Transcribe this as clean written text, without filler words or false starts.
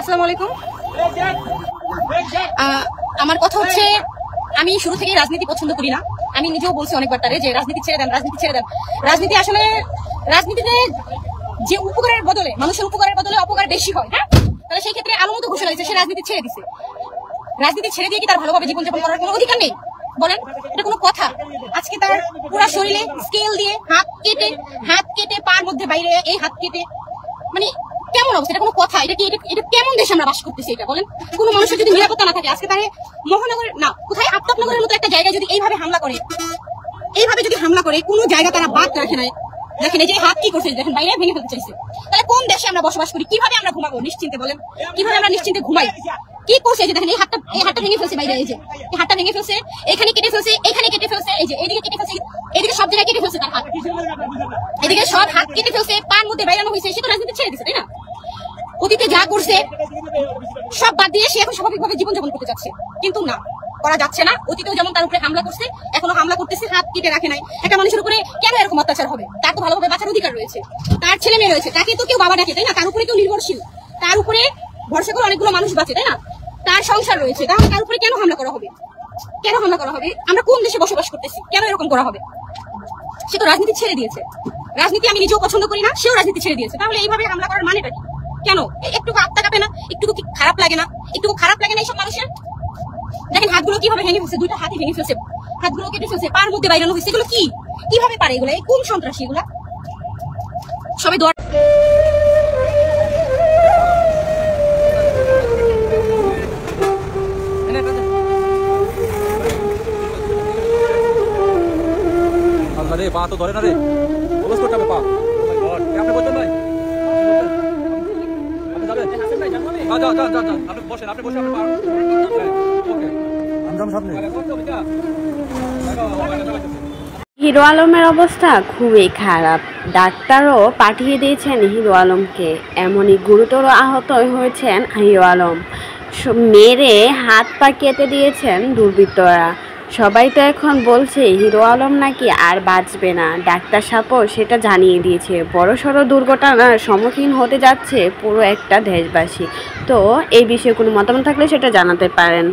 আসসালামু আলাইকুম। আমার কথা হচ্ছে, আমি শুরু থেকেই রাজনীতি পছন্দ করি না। আমি নিজেও বলছি অনেকবার তারে যে রাজনীতি ছেড়ে দেন, রাজনীতি ছেড়ে দেন। রাজনীতি আসলে, রাজনীতিতে যে উপকারের বদলে, মানুষের উপকারের বদলে অপকার বেশি হয়। হ্যাঁ, তাহলে সেই ক্ষেত্রে আলোমতো ঘোষণা হয়েছে সে রাজনীতি ছেড়ে দিছে। রাজনীতি ছেড়ে দিয়ে কি তার ভালোভাবে জীবনযাপন করার কোনো অধিকার নেই? বলেন, এটা কোনো কথা? আজকে তার পুরো শরীরে স্কেল দিয়ে হাত কেটে পার মধ্যে বাইরে এই হাত কেটে, মানে কেমন অবস্থা? এটা কোনো কথা? এটা কি, এটা কেমন দেশে আমরা বাস করতেছি? এটা বলেন, কোনো মানুষের যদি নিরাপত্তা না থাকে, আজকে তারে মহানগর না কোথায় আফতাবনগরের মতো একটা জায়গায় যদি এইভাবে হামলা করে, কোনো জায়গা তারা বাদ রাখে না। দেখেন এই যে হাত কি করছে, দেখেন বাইরে ভেঙে ফেলতে চাইছে। তাহলে কোন দেশে আমরা বসবাস করি? কিভাবে আমরা ঘুমাবো নিশ্চিন্তে? বলেন, কিভাবে আমরা নিশ্চিন্তে ঘুমাই? কি করছে? যে দেখেন এই হাতটা ভেঙে ফেলছে বাইরে, এই যে এই হাতটা ভেঙে ফেলছে, এখানে কেটে ফেলছে, এখানে কেটে ফেলছে, এই যে এদিকে কেটে ফেলছে, এদিকে সব জায়গায় কেটে ফেলছে তার হাত, এদিকে সব হাত কেটে ফেলছে, পান মধ্যে বাইরানো হয়েছে। সে তো রাজনীতি ছেড়ে দিচ্ছে, তাই না? অতীতে যা করছে সব বাদ দিয়ে সে এখন স্বাভাবিকভাবে জীবনযাপন করতে যাচ্ছে, কিন্তু না, করা যাচ্ছে না। অতীতেও যেমন তার উপরে হামলা করছে, এখনো হামলা করতেছে, হাত কেটে রাখে নাই। একটা মানুষের উপরে কেন এরকম অত্যাচার হবে? তার তো ভালোভাবে বাঁচার অধিকার রয়েছে, তার ছেলে মেয়ে রয়েছে, তাকে তো কেউ বাবা ডাকে, তাই না? তার উপরে কেউ নির্ভরশীল, তার উপরে ভরসা করে অনেকগুলো মানুষ বাঁচে, তাই না? তার সংসার রয়েছে, তাহলে তার উপরে কেন হামলা করা হবে? কেন হামলা করা হবে? আমরা কোন দেশে বসবাস করতেছি? কেন এরকম করা হবে? সে তো রাজনীতি ছেড়ে দিয়েছে। রাজনীতি আমি নিজেও পছন্দ করি না, সেও রাজনীতি ছেড়ে দিয়েছে। তাহলে এইভাবে হামলা করার মানেটা কি? কেন? একটুকু আত্মা কাঁপে না? একটুকু কি খারাপ লাগে না? একটুকু খারাপ লাগে না এইসব মানুষের? দেখেন হাতগুলো কিভাবে ভেঙে ফেলছে, দুইটা হাতই ভেঙে ফেলছে, হাতগুলো কেটে ফেলছে, পার মধ্যে বাইরানো হয়েছে। এগুলো কি, কিভাবে পারে এগুলো? কোন সন্ত্রাসী এগুলা? সবাই দোয়া। রে পা তো ধরে না রে, বলস করতে হবে পা। আপনি বলছেন ভাই, আপনি যাবেন? যান আপনি বসেন, আপনি পা। ওকে, আমজাম সামনে। হিরো আলমের অবস্থা খুবই খারাপ। ডাক্তারও পাঠিয়ে দিয়েছেন হিরো আলমকে। এমনই গুরুতর আহত হয়েছেন হিরো আলম। মেরে হাত পা কেটে দিয়েছেন দুর্বৃত্তরা। সবাই তো এখন বলছে হিরো আলম নাকি আর বাঁচবে না। ডাক্তার সাহেবও সেটা জানিয়ে দিয়েছে। বড়সড় দুর্ঘটনার সম্মুখীন হতে যাচ্ছে পুরো একটা দেশবাসী। তো এই বিষয়ে কোনো মতামত থাকলে সেটা জানাতে পারেন।